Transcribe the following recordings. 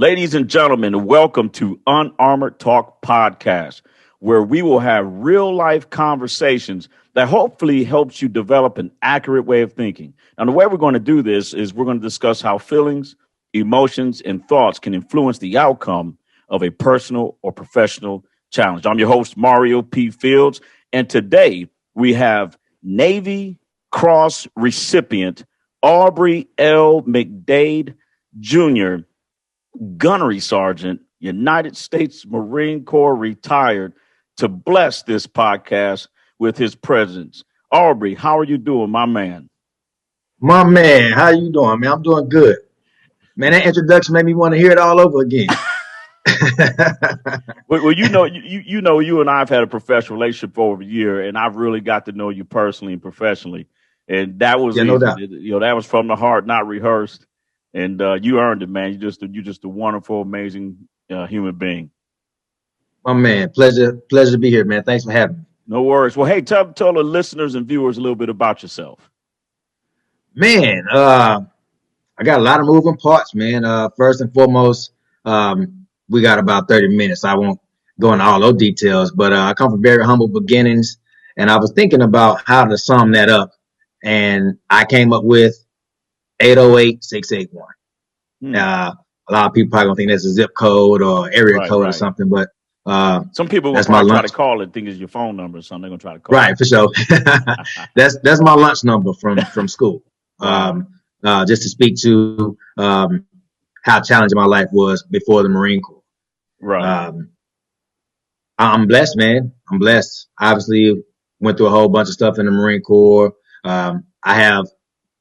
Ladies and gentlemen, welcome to Unarmored Talk podcast, where we will have real life conversations that hopefully helps you develop an accurate way of thinking. Now, the way we're going to do this is we're going to discuss how feelings, emotions, and thoughts can influence the outcome of a personal or professional challenge. I'm your host, Mario P. Fields, and today we have Navy Cross Recipient Aubrey L. McDade Jr., Gunnery Sergeant, United States Marine Corps retired, to bless this podcast with his presence. Aubrey, how are you doing, my man? My man, how you doing, man? I'm doing good. Man, that introduction made me want to hear it all over again. Well, you and I have had a professional relationship for over a year, and I've really got to know you personally and professionally. And that was no doubt. That was from the heart, not rehearsed. And you earned it, man. You're just a wonderful, amazing human being. My man, pleasure to be here, man. Thanks for having me. No worries. Well, hey, tell the listeners and viewers a little bit about yourself. Man, I got a lot of moving parts, man. First and foremost, we got about 30 minutes. I won't go into all those details, but I come from very humble beginnings, and I was thinking about how to sum that up, and I came up with 808-681. A lot of people probably don't think that's a zip code or area code or something, but some people will probably try to call it, think it's your phone number or something. They're gonna try to call it. For sure. That's my lunch number from school. Just to speak to how challenging my life was before the Marine Corps. Right. I'm blessed, man. I'm blessed. Obviously, went through a whole bunch of stuff in the Marine Corps. I have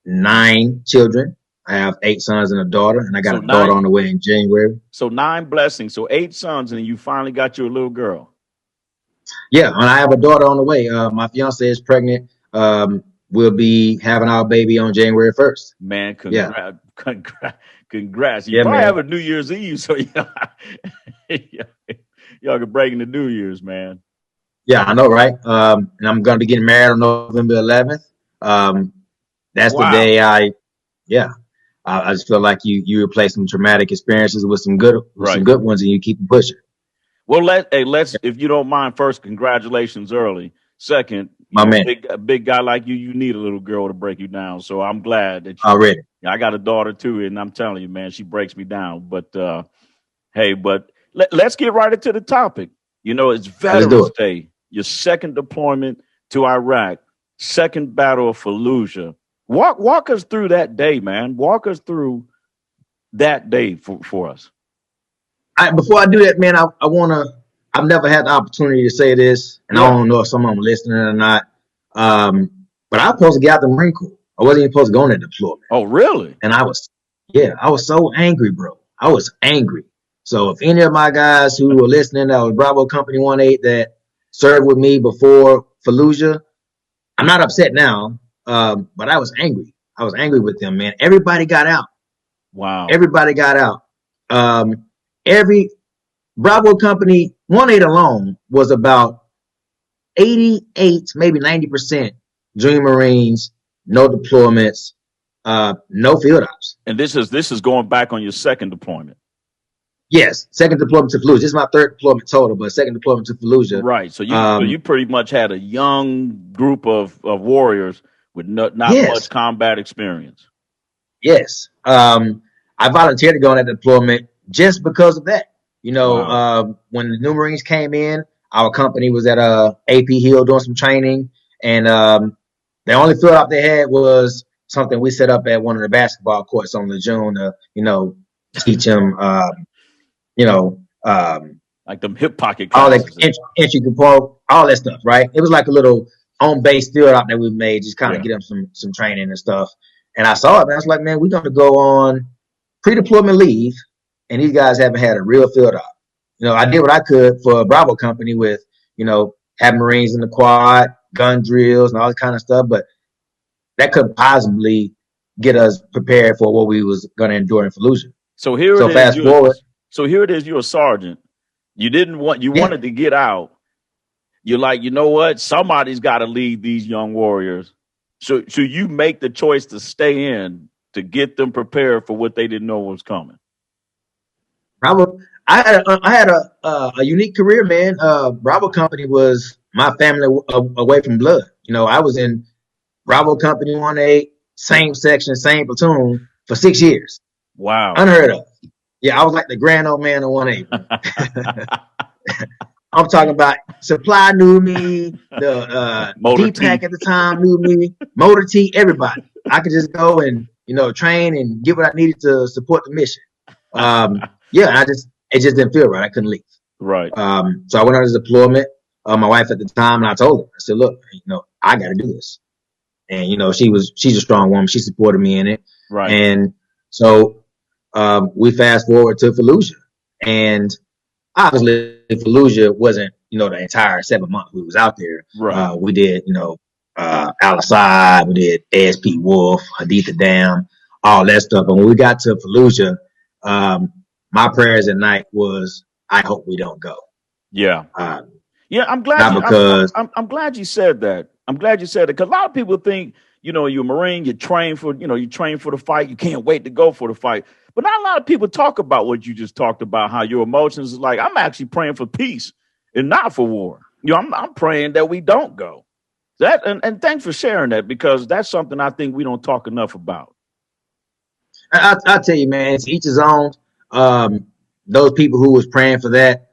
9 children. I have 8 sons and a daughter, and I got a daughter on the way in January. So 9 blessings. So 8 sons, and you finally got your little girl. Yeah, and I have a daughter on the way. My fiance is pregnant. We'll be having our baby on January 1st. Man, congrats. You yeah, probably man. have a New Year's Eve, so y'all can break into New Year's, man. Yeah, I know, right? And I'm going to be getting married on November 11th. That's the day I just feel like you replace some traumatic experiences with some good ones, and you keep pushing. Well, let's if you don't mind, first, congratulations early. Second, my man, a big guy like you need a little girl to break you down. So I'm glad that already. I got a daughter too, and I'm telling you, man, she breaks me down. But let's get right into the topic. It's Veterans Day, your second deployment to Iraq, Second Battle of Fallujah. Walk us through that day, man. Walk us through that day for us. Before I do that, man, I've never had the opportunity to say this, and I don't know if someone listening or not. But I was supposed to get out the Marine Corps. I wasn't even supposed to go on that deployment. Oh, really? And I was so angry, bro. I was angry. So if any of my guys who were listening, that was Bravo Company 18 that served with me before Fallujah, I'm not upset now, but I was angry. I was angry with them, man. Everybody got out. Wow. Everybody got out. Every Bravo Company 18 alone was about 88, maybe 90% Junior Marines, no deployments, no field ops. And this is going back on your second deployment. Yes, second deployment to Fallujah. This is my third deployment total, but second deployment to Fallujah. Right. So you pretty much had a young group of warriors with not much combat experience. Yes. I volunteered to go on that deployment just because of that. When the new Marines came in, our company was at AP Hill doing some training, and the only field op they had was something we set up at one of the basketball courts on Lejeune to, teach them, like them hip pocket classes, all that entry component, all that stuff, right? It was like a little on base field op that we made, just kind of get them some training and stuff. And I saw it, and I was like, man, we're going to go on pre-deployment leave, and these guys haven't had a real field op. I did what I could for a Bravo Company with, having Marines in the quad, gun drills, and all that kind of stuff, but that couldn't possibly get us prepared for what we was going to endure in Fallujah. So here it is, you're a sergeant. You wanted to get out. You're like, you know what? Somebody's got to lead these young warriors. So you make the choice to stay in to get them prepared for what they didn't know was coming. Bravo. I had a unique career, man. Bravo Company was my family away from blood. You know, I was in Bravo Company 1A, same section, same platoon for 6 years. Wow. Unheard of. Yeah, I was like the grand old man of 1A, bro. I'm talking about Supply knew me, the D-Pack at the time knew me, Motor T, everybody. I could just go and, you know, train and get what I needed to support the mission. Yeah, it just didn't feel right. I couldn't leave. Right. So I went on this deployment. My wife at the time, and I told her, I said, look, you know, I got to do this. And, you know, she's a strong woman. She supported me in it. Right. And so we fast forward to Fallujah. And obviously Fallujah wasn't, you know, the entire 7 months we was out there. Right. We did, you know, Al-Assad, we did ASP Wolf, Haditha Dam, all that stuff. And when we got to Fallujah, my prayers at night was, I hope we don't go. Yeah. Yeah, I'm glad. I'm glad you said that. I'm glad you said it because a lot of people think, you know, you're a Marine, you train for the fight. You can't wait to go for the fight. But not a lot of people talk about what you just talked about, how your emotions is like, I'm actually praying for peace and not for war. You know, I'm praying that we don't go. That and thanks for sharing that because that's something I think we don't talk enough about. I'll tell you, man, it's each his own. Those people who was praying for that,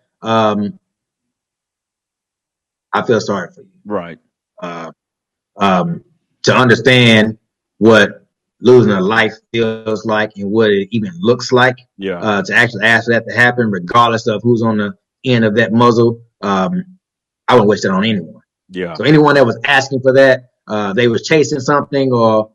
I feel sorry for you. Right. To understand what losing a life feels like and what it even looks like. Yeah. To actually ask for that to happen, regardless of who's on the end of that muzzle, I wouldn't wish that on anyone. Yeah. So anyone that was asking for that, they was chasing something or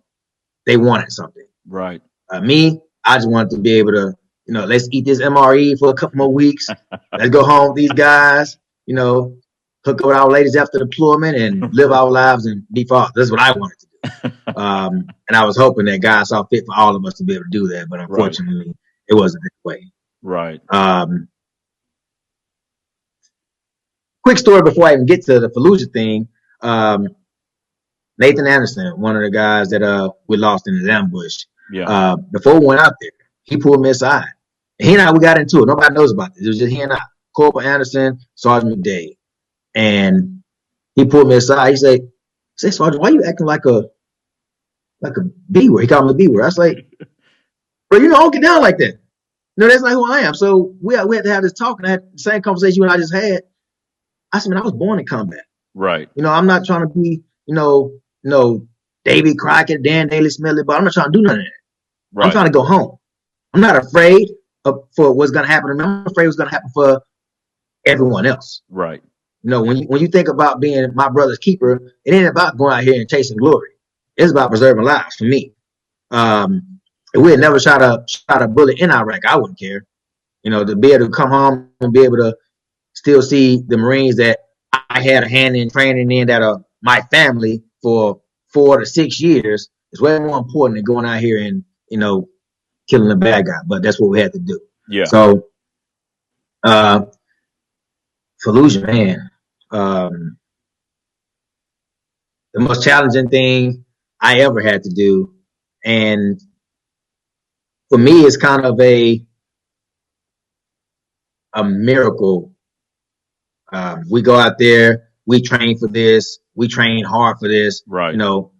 they wanted something. Right. Me, I just wanted to be able to, you know, let's eat this MRE for a couple more weeks. Let's go home with these guys, you know, hook up with our ladies after deployment and live our lives and be fathers. That's what I wanted to do. And I was hoping that God saw fit for all of us to be able to do that. But unfortunately, it wasn't that way. Right. Quick story before I even get to the Fallujah thing. Nathan Anderson, one of the guys that we lost in his ambush. Yeah. Before we went out there, he pulled me aside. And he and I, we got into it. Nobody knows about this. It was just he and I, Corporal Anderson, Sergeant McDade. And he pulled me aside. He said, Sergeant, why are you acting like a B word? He called me a B word. I was like, bro, you don't get down like that. No, that's not who I am. So we had to have this talk, and I had the same conversation you and I just had. I said, man, I was born in combat. Right. You know, I'm not trying to be, you know, Davy Crockett, Dan Daly Smedley, but I'm not trying to do none of that. Right. I'm trying to go home. I'm not afraid for what's going to happen to me. I'm afraid what's going to happen for everyone else. Right. You know, when you think about being my brother's keeper, it ain't about going out here and chasing glory. It's about preserving lives for me. If we had never shot a bullet in Iraq, I wouldn't care. You know, to be able to come home and be able to still see the Marines that I had a hand in training in that are my family for 4 to 6 years is way more important than going out here and, you know, killing a bad guy. But that's what we had to do. Yeah. So, Fallujah, man. The most challenging thing I ever had to do. And for me, it's kind of a miracle. We go out there, we train for this, we train hard for this. Right. You know,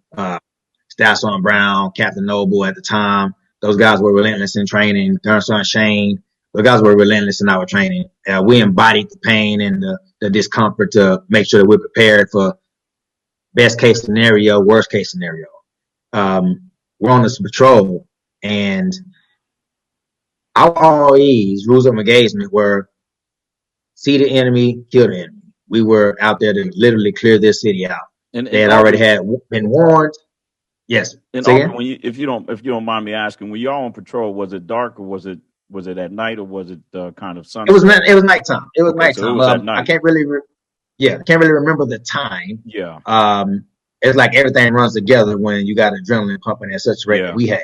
Staff Sergeant Brown, Captain Noble at the time, those guys were relentless in training. Third Sergeant Shane, those guys were relentless in our training. We embodied the pain and the discomfort to make sure that we're prepared for best case scenario, worst case scenario. We're on this patrol, and our ROEs, rules of engagement, were see the enemy, kill the enemy. We were out there to literally clear this city out. And they had already been warned. Yes. And Aubrey, if you don't mind me asking, when y'all on patrol, was it dark or was it at night or was it kind of sunset? It was nighttime. It was nighttime. So it was at night. I can't really remember the time. Yeah. It's like everything runs together when you got adrenaline pumping at such a rate that we had.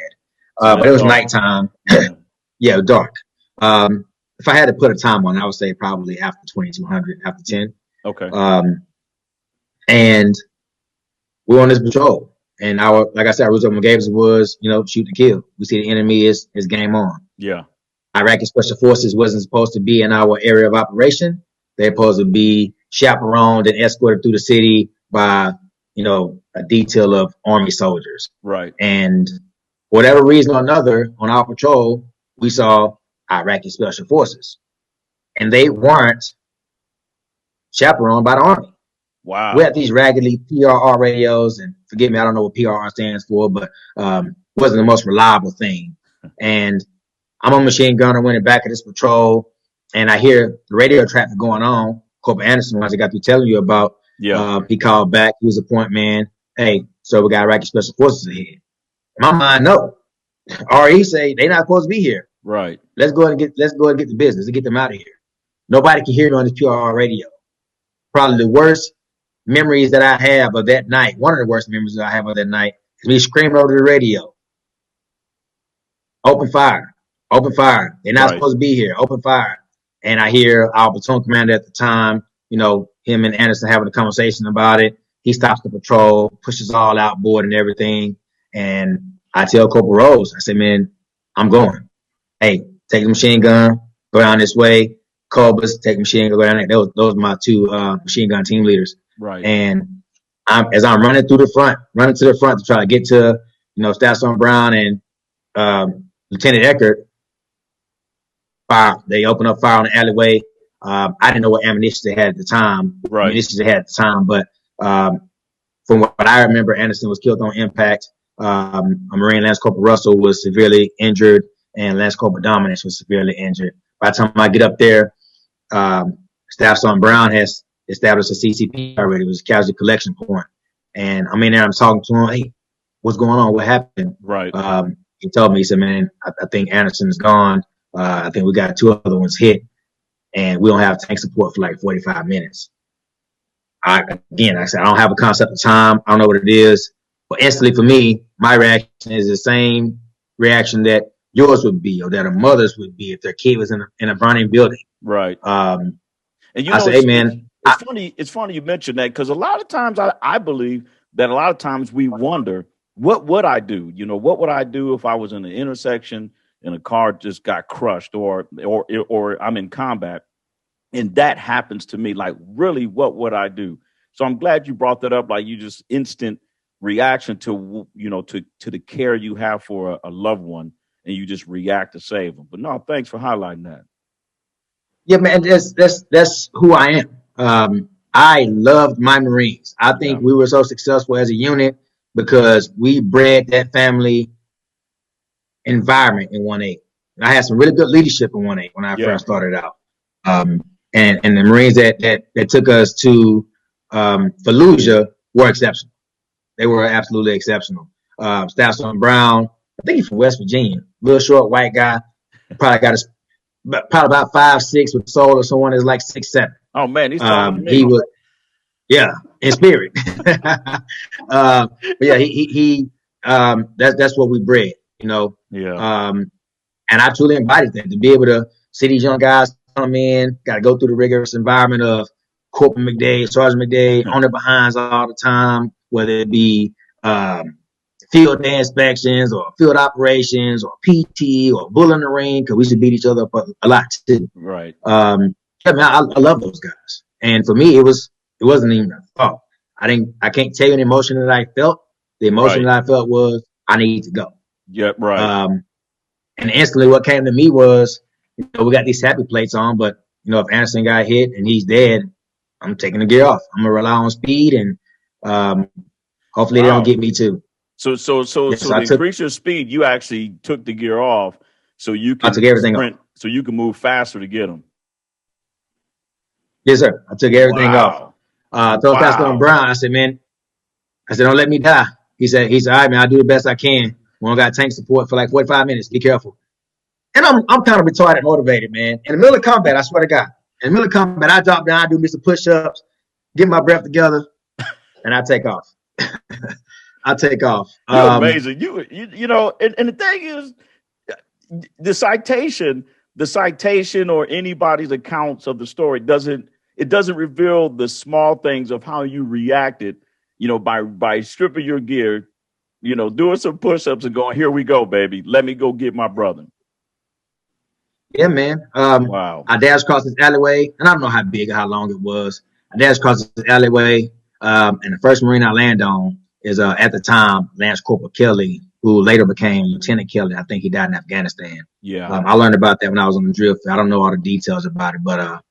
But it was nighttime. Yeah, dark. If I had to put a time on it, I would say probably after 2200, after 10. Okay. And we were on this patrol. And like I said, our rules of McDade's was, you know, shoot to kill. We see the enemy is game on. Yeah. Iraqi Special Forces wasn't supposed to be in our area of operation. They're supposed to be chaperoned and escorted through the city by, a detail of Army soldiers. Right. And for whatever reason or another, on our patrol, we saw Iraqi Special Forces. And they weren't chaperoned by the Army. Wow. We had these raggedy PRR radios, and forgive me, I don't know what PRR stands for, but wasn't the most reliable thing. And I'm a machine gunner, went back of this patrol, and I hear the radio traffic going on. Corporal Anderson, as I got through telling you about, he called back. He was a point man. Hey, so we got Iraqi Special Forces ahead. In my mind, no. RE say they're not supposed to be here. Right. Let's go ahead and get the business and get them out of here. Nobody can hear me on this PRR radio. Probably the worst memories that I have of that night. One of the worst memories that I have of that night is me screaming over the radio. Open fire. Open fire. They're not supposed to be here. Open fire. And I hear our platoon commander at the time, him and Anderson having a conversation about it. He stops the patrol, pushes all outboard and everything. And I tell Corporal Rose, I say, man, I'm going. Hey, take the machine gun, go down this way. Cobras, take the machine gun, go down there. Those are my two machine gun team leaders. Right. And as I'm running to the front to try to get to, Staff Sergeant Brown and Lieutenant Eckert, fire. They open up fire on the alleyway. I didn't know what ammunition they had at the time. Right. But from what I remember, Anderson was killed on impact. A Marine Lance Corporal Russell was severely injured, and Lance Corporal Dominance was severely injured. By the time I get up there, Staff Sergeant Brown has established a CCP already. It was a casualty collection point. And I'm in there, I'm talking to him, hey, what's going on? What happened? Right. He told me, he said, man, I think Anderson is gone. I think we got two other ones hit, and we don't have tank support for like 45 minutes. I said, I don't have a concept of time. I don't know what it is. But instantly for me, my reaction is the same reaction that yours would be, or that a mother's would be if their kid was in a burning building. Right. And I say, hey, man. It's funny you mentioned that, because a lot of times I believe that a lot of times we wonder, what would I do? What would I do if I was in an intersection and a car just got crushed, or I'm in combat and that happens to me? Like, really, what would I do? So I'm glad you brought that up. Like, you just instant reaction to, to the care you have for a loved one, and you just react to save them. But no, thanks for highlighting that. Yeah, man, that's who I am. I loved my Marines. I think we were so successful as a unit because we bred that family environment in 1A. I had some really good leadership in 1A when I first started out. And the Marines that took us to Fallujah were exceptional. They were absolutely exceptional. Staff Sergeant Brown, I think he's from West Virginia, real short white guy, probably about 5'6" with soul, or someone is like 6'7". Oh man, he's taller than me. He was, in spirit. But yeah, he that's what we bred, and I truly invited them to be able to see these young guys come in, got to go through the rigorous environment of Corporal McDade, Sergeant McDade, on their behinds all the time, whether it be field day inspections or field operations or PT or bull in the ring, because we should beat each other up a lot too. Right. I love those guys, and for me, it wasn't even a thought. I can't tell you an emotion that I felt. The emotion that I felt was I need to go. Yep. Right. And instantly, what came to me was, we got these happy plates on, but if Anderson got hit and he's dead, I'm taking the gear off. I'm gonna rely on speed, and hopefully they don't get me too. So to increase your speed, you actually took the gear off so you can sprint, so you can move faster to get them. Yes, sir. I took everything off. Told Staff Sergeant Brown, I said, man, don't let me die. He said, all right, man, I'll do the best I can. We don't got tank support for like 45 minutes. Be careful. And I'm kind of retarded motivated, man. In the middle of combat, I swear to God, in the middle of combat, I drop down, I do Mr. Push-ups, get my breath together, and I take off. I take off. You're amazing. You know, and the thing is, the citation or anybody's accounts of the story doesn't reveal the small things of how you reacted, by stripping your gear, doing some push-ups and going, here we go, baby. Let me go get my brother. Yeah, man. Wow. I dashed across this alleyway, and I don't know how big or how long it was. I dashed across this alleyway, and the first Marine I land on is at the time Lance Corporal Kelly, who later became Lieutenant Kelly. I think he died in Afghanistan. Yeah. I learned about that when I was on the drill field. I don't know all the details about it, but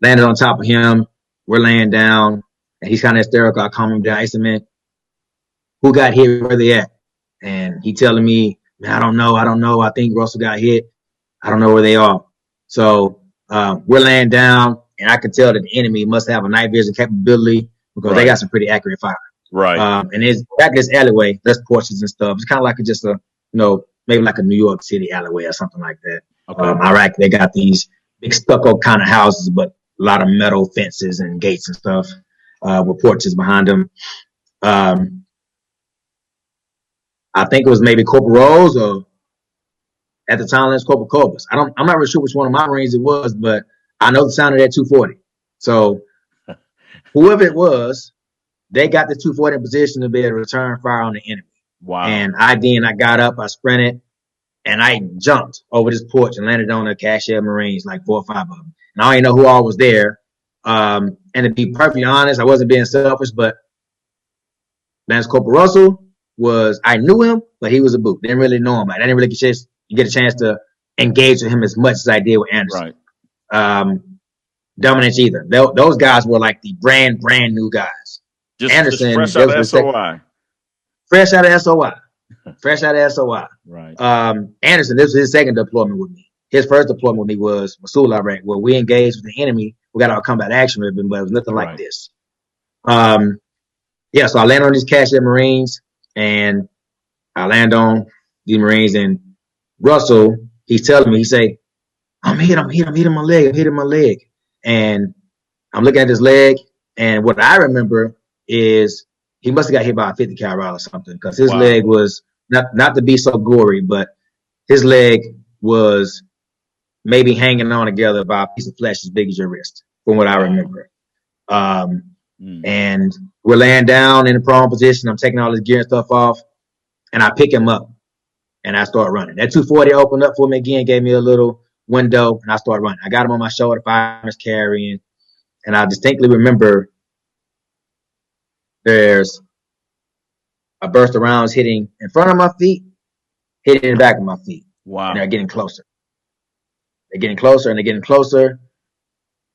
landed on top of him. We're laying down, and he's kind of hysterical. I calm him down. I said, "Man, who got hit? Where they at?" And he telling me, "Man, I don't know. I think Russell got hit. I don't know where they are." So we're laying down, and I could tell that the enemy must have a night vision capability because they got some pretty accurate fire. Right. And it's back this alleyway, there's porches and stuff. It's kind of like just a, maybe like a New York City alleyway or something like that. Okay. Iraq, they got these big stucco kind of houses, but a lot of metal fences and gates and stuff with porches behind them. I think it was maybe Corporal Rose or at the time that's Corporal Cobus. I'm not really sure which one of my Marines it was, but I know the sound of that 240. So whoever it was, they got the 240 in position to be able to return fire on the enemy. Wow. And I got up, I sprinted, and I jumped over this porch and landed on a cashier of Marines, like 4 or 5 of them. And I don't even know who all was there. And to be perfectly honest, I wasn't being selfish, but Lance Corporal Russell I knew him, but he was a boot. Didn't really know him. I didn't really get a chance to engage with him as much as I did with Anderson. Right. Dominance either. Those guys were like the brand new guys. Anderson, just fresh out of SOI. Fresh out of SOI. Fresh out of SOI. Right. Anderson, this was his second deployment with me. His first deployment with me was Mosul, Iraq, where we engaged with the enemy. We got our combat action with him, but it was nothing like this. So I land on these cashier Marines, and I land on the Marines, and Russell, he's telling me, he say, I'm hitting my leg. And I'm looking at his leg, and what I remember is he must have got hit by a 50 cal round or something, because his leg was not to be so gory, but his leg was maybe hanging on together by a piece of flesh as big as your wrist, from what I remember. And we're laying down in a prone position. I'm taking all his gear and stuff off, and I pick him up, and I start running. That 240 opened up for me again, gave me a little window, and I started running. I got him on my shoulder, 5 minutes carrying, and I distinctly remember there's a burst of rounds hitting in front of my feet, hitting in the back of my feet. Wow. And they're getting closer. They're getting closer, and they're getting closer.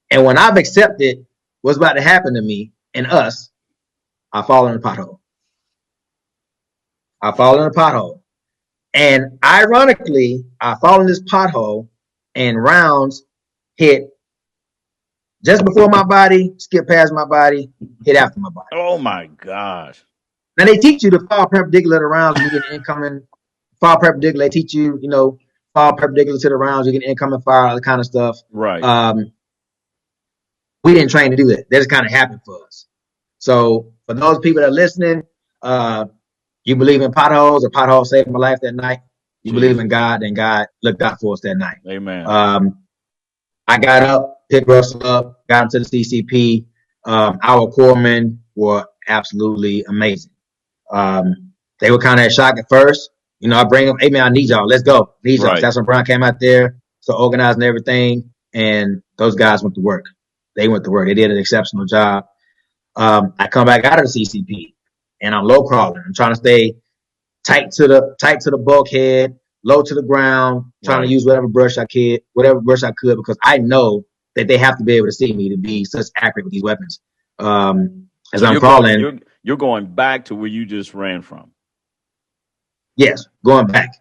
And when I've accepted what's about to happen to me and us, I fall in a pothole. And ironically, I fall in this pothole, and rounds hit just before my body, skip past my body, hit after my body. Oh my gosh. Now they teach you to fall perpendicular to rounds when you get incoming, fall perpendicular. They teach you, fall perpendicular to the rounds, you get incoming fire, all that kind of stuff. Right. We didn't train to do that. That just kind of happened for us. So for those people that are listening, you believe in potholes, or potholes saved my life that night. You believe in God, and God looked out for us that night. Amen. I got up, picked Russell up, got him to the CCP. Our corpsmen were absolutely amazing. They were kind of shocked at first. I bring them, hey man, I need y'all. Let's go. Need y'all. That's when Brown came out there, so organizing everything, and those guys went to work. They went to work. They did an exceptional job. I come back out of the CCP, and I'm low crawling. I'm trying to stay tight to the bulkhead, low to the ground, trying to use whatever brush I could, because I know that they have to be able to see me to be such accurate with these weapons. As I'm crawling, you're going back to where you just ran from. Yes, going back.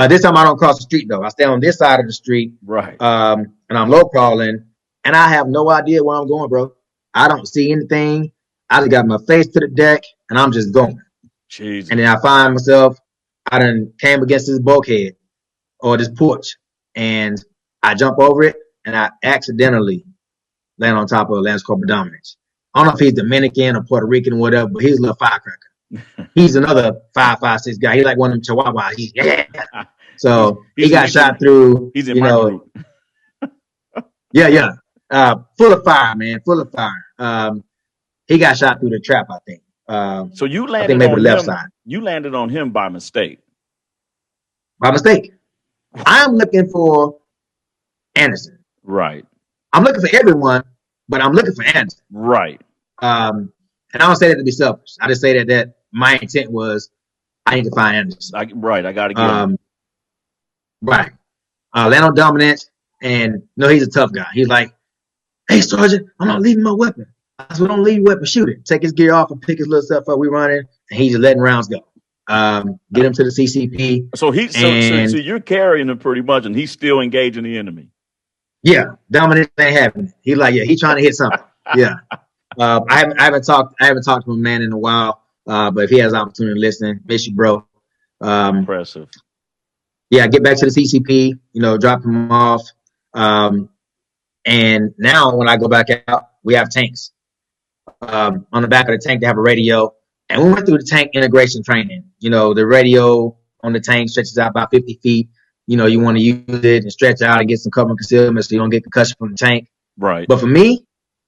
This time I don't cross the street though. I stay on this side of the street. Right. And I'm low crawling, and I have no idea where I'm going, bro. I don't see anything. I just got my face to the deck, and I'm just going. Jesus. And then I find myself, I done came against this bulkhead or this porch, and I jump over it, and I accidentally land on top of Lance Corporal Dominance. I don't know if he's Dominican or Puerto Rican or whatever, but he's a little firecracker. He's another 5.56 guy. He's like one of them Chihuahuas. So he got shot through. He's in my group. Yeah. Full of fire, man. Full of fire. He got shot through the trap, I think. So you landed I think maybe on the left him. side. You landed on him by mistake. By mistake. I'm looking for Anderson. Right. I'm looking for everyone, but I'm looking for Anderson. Right. And I don't say that to be selfish. I just say that my intent was I need to find Anderson. I got to get him. Right. Land on dominance, and he's a tough guy. He's like, hey, Sergeant, I'm not leaving my weapon. I said, don't leave your weapon, shoot it. Take his gear off and pick his little stuff up. We running, and he's just letting rounds go. Get him to the CCP. So so you're carrying him pretty much, and he's still engaging the enemy. Yeah, dominance ain't happening. He's like, yeah, he's trying to hit something. Yeah. I haven't talked to a man in a while. But if he has the opportunity to listen, miss you, bro. Impressive. Yeah, get back to the CCP, drop him off. And now when I go back out, we have tanks. On the back of the tank, they have a radio. And we went through the tank integration training. The radio on the tank stretches out about 50 feet. You want to use it and stretch out and get some cover and concealment so you don't get concussion from the tank. Right. But for me,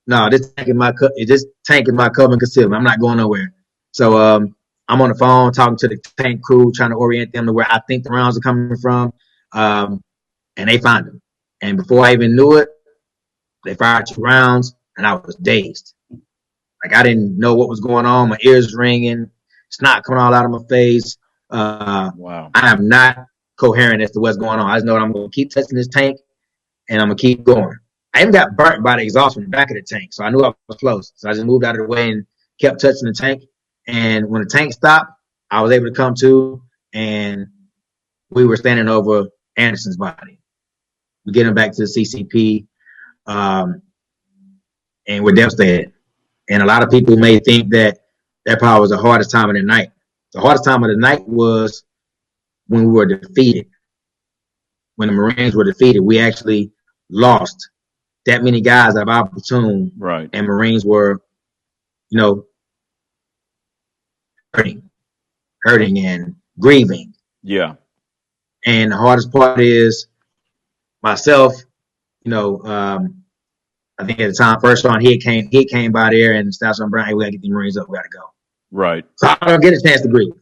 no, this tank is my cover and concealment. I'm not going nowhere. So I'm on the phone talking to the tank crew, trying to orient them to where I think the rounds are coming from. And they find them. And before I even knew it, they fired 2 rounds, and I was dazed. Like, I didn't know what was going on. My ears ringing, snot coming all out of my face. Wow. I am not coherent as to what's going on. I just know that I'm going to keep touching this tank, and I'm going to keep going. I even got burnt by the exhaust from the back of the tank, so I knew I was close. So I just moved out of the way and kept touching the tank. And when the tank stopped, I was able to come to, and we were standing over Anderson's body. We get him back to the CCP, and we're devastated. And a lot of people may think that probably was the hardest time of the night. The hardest time of the night was when we were defeated. When the Marines were defeated, we actually lost that many guys out of our platoon. Right. And Marines were, hurting and grieving. Yeah. And the hardest part is myself, I think at the time, first on, he came by there and Staff Sergeant Brown, hey, we got to get the Marines up, we got to go. Right. So I don't get a chance to grieve.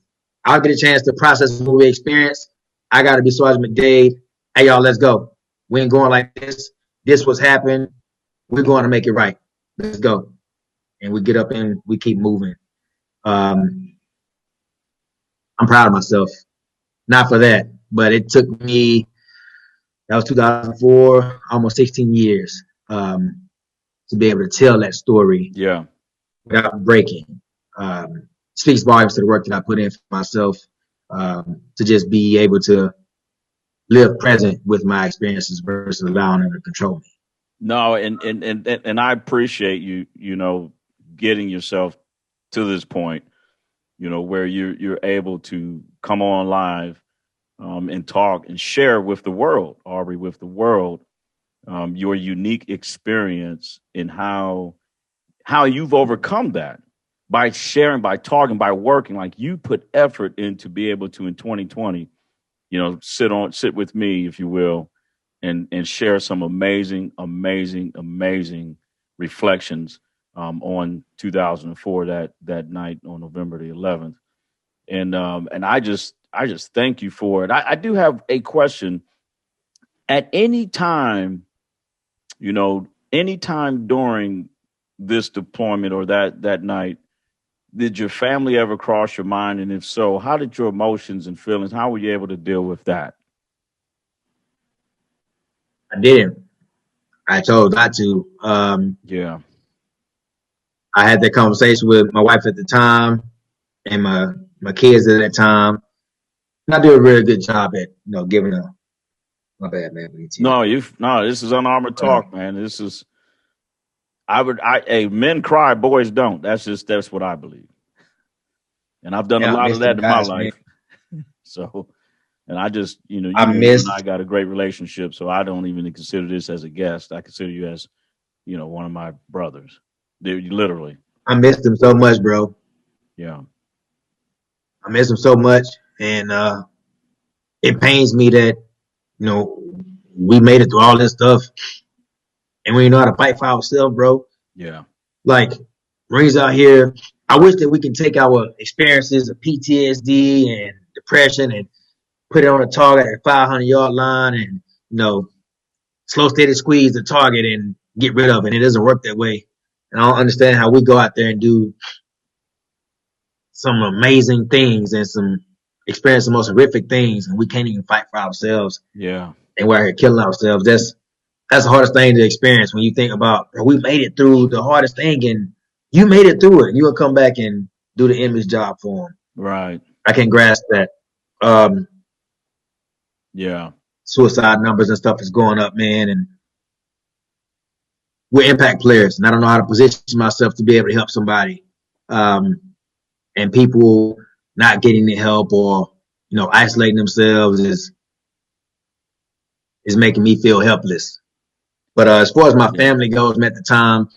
I'll get a chance to process what we experienced. I got to be Sergeant McDade. Hey, y'all, let's go. We ain't going like this. This was happening. We're going to make it right. Let's go. And we get up and we keep moving. I'm proud of myself. Not for that, but it took me, that was 2004, almost 16 years to be able to tell that story. Yeah. Without breaking. Speaks volumes to the work that I put in for myself, to just be able to live present with my experiences versus allowing them to control me. No, and I appreciate you, getting yourself to this point, where you're able to come on live and talk and share with the world, Aubrey, with the world, your unique experience in how you've overcome that by sharing, by talking, by working. Like, you put effort in to be able to, in 2020, sit with me, if you will, and share some amazing reflections on 2004, that night on November the 11th. And I just thank you for it. I do have a question. At any time, anytime during this deployment or that night, did your family ever cross your mind? And if so, how did your emotions and feelings, how were you able to deal with that? I didn't. I chose not to. Yeah. I had that conversation with my wife at the time and my kids at that time. And I do a really good job at, giving them. My bad, man. No, this is Unarmored Talk, man. This is, men cry, boys don't. That's what I believe. And I've done a lot of that in my life. So, and I just, you and I got a great relationship, so I don't even consider this as a guest. I consider you as, one of my brothers. Literally. I missed him so much, bro. Yeah. I miss him so much. And it pains me that, we made it through all this stuff and we know how to fight for ourselves, bro. Yeah. Like, Marines out here, I wish that we can take our experiences of PTSD and depression and put it on a target at the 500-yard line and, slow, steady squeeze the target and get rid of it. It doesn't work that way. And I don't understand how we go out there and do some amazing things and experience the most horrific things, and we can't even fight for ourselves. Yeah. And we're out here killing ourselves. That's the hardest thing to experience when you think about, bro, we made it through the hardest thing, and you made it through it. You'll come back and do the image job for them. Right. I can grasp that. Yeah. Suicide numbers and stuff is going up, man, and we're impact players, and I don't know how to position myself to be able to help somebody. And people not getting the help or, isolating themselves is making me feel helpless. But as far as my family goes, at the time,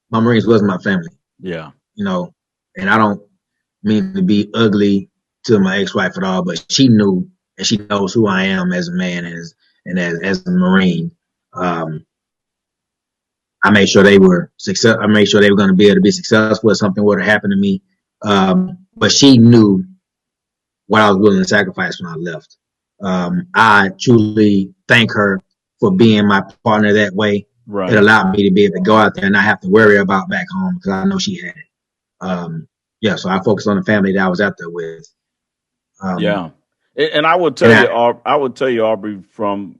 my Marines wasn't my family. Yeah. And I don't mean to be ugly to my ex-wife at all, but she knew, and she knows who I am as a man and as a Marine. I made sure they were success. I made sure they were going to be able to be successful if something were to happen to me. But she knew what I was willing to sacrifice when I left. I truly thank her for being my partner that way. Right. It allowed me to be able to go out there and not have to worry about back home because I know she had it. So I focused on the family that I was out there with. And I would tell you, Aubrey, from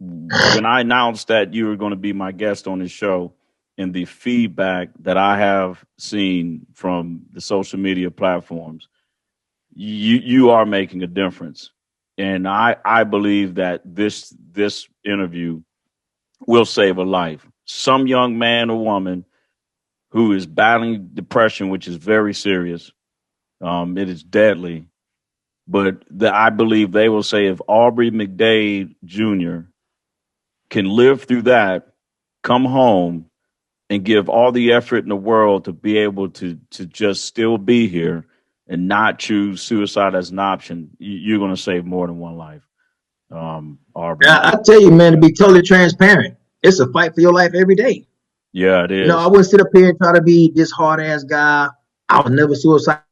when I announced that you were going to be my guest on this show, and the feedback that I have seen from the social media platforms, you are making a difference. And I believe that this interview will save a life. Some young man or woman who is battling depression, which is very serious. It is deadly. But I believe they will say if Aubrey McDade Jr. can live through that, come home, and give all the effort in the world to be able to just still be here and not choose suicide as an option, you're going to save more than one life. Aubrey. I tell you, man, to be totally transparent, it's a fight for your life every day. Yeah, it is. I wouldn't sit up here and try to be this hard-ass guy. I was never suicidal.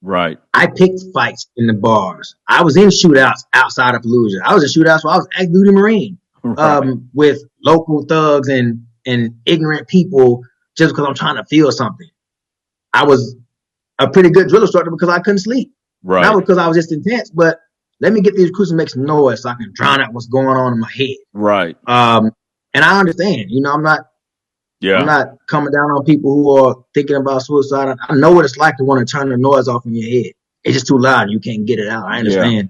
Right. I picked fights in the bars. I was in shootouts outside of Fallujah. I was in shootouts where I was active duty Marine with local thugs and ignorant people just because I'm trying to feel something. I was a pretty good drill instructor because I couldn't sleep. Right. Not because I was just intense, but let me get these recruits to make some noise so I can drown out what's going on in my head. Right. And I understand. I'm not coming down on people who are thinking about suicide. I know what it's like to want to turn the noise off in your head. It's just too loud and you can't get it out. I understand.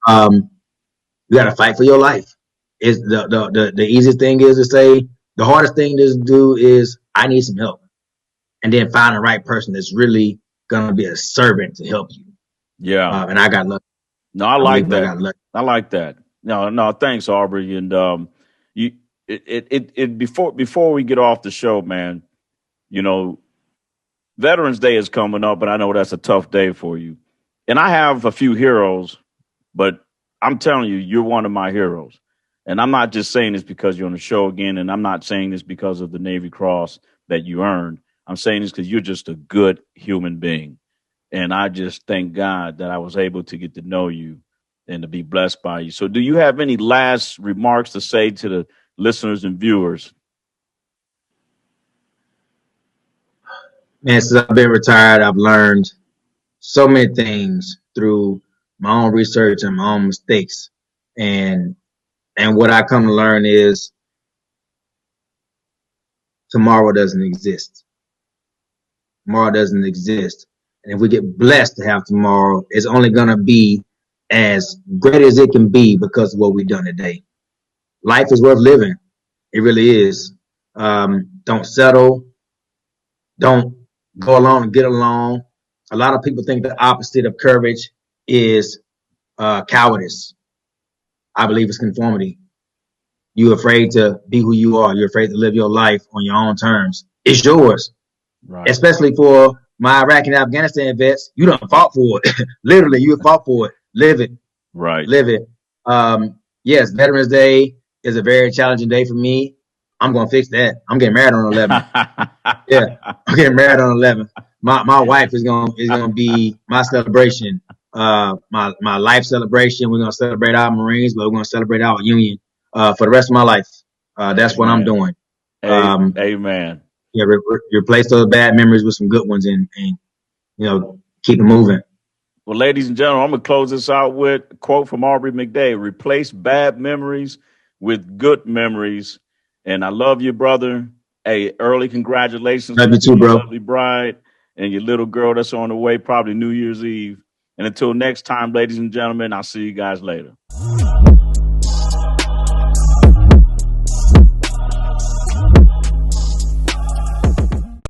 Yeah. You got to fight for your life. It's the easiest thing is to say. The hardest thing to do is I need some help, and then find the right person that's really gonna be a servant to help you. Yeah. And I got lucky. No, I like that. I like that. No, thanks, Aubrey. And before we get off the show, man, Veterans Day is coming up, and I know that's a tough day for you. And I have a few heroes, but I'm telling you, you're one of my heroes. And I'm not just saying this because you're on the show again, and I'm not saying this because of the Navy Cross that you earned. I'm saying this because you're just a good human being. And I just thank God that I was able to get to know you and to be blessed by you. So do you have any last remarks to say to the listeners and viewers? Man, since I've been retired, I've learned so many things through my own research and my own mistakes. And what I come to learn is tomorrow doesn't exist. Tomorrow doesn't exist. And if we get blessed to have tomorrow, it's only going to be as great as it can be because of what we've done today. Life is worth living. It really is. Don't settle. Don't go along and get along. A lot of people think the opposite of courage is cowardice. I believe it's conformity. You're afraid to be who you are. You're afraid to live your life on your own terms. It's yours. Right. Especially for my Iraq and Afghanistan vets. You done fought for it. Literally, you fought for it. Live it. Right. Live it. Yes, Veterans Day is a very challenging day for me. I'm going to fix that. I'm getting married on 11. Yeah, I'm getting married on 11. My wife is going to be my celebration. my life celebration. We're gonna celebrate our Marines, but we're gonna celebrate our Union for the rest of my life. That's what I'm doing. Amen. Yeah, replace those bad memories with some good ones, and keep it moving. Well, ladies and gentlemen, I'm going to close this out with a quote from Aubrey McDade. Replace bad memories with good memories. And I love you, brother. Hey, early congratulations Love to you too, bro. your lovely bride and your little girl that's on the way, probably New Year's Eve. And until next time, ladies and gentlemen, I'll see you guys later.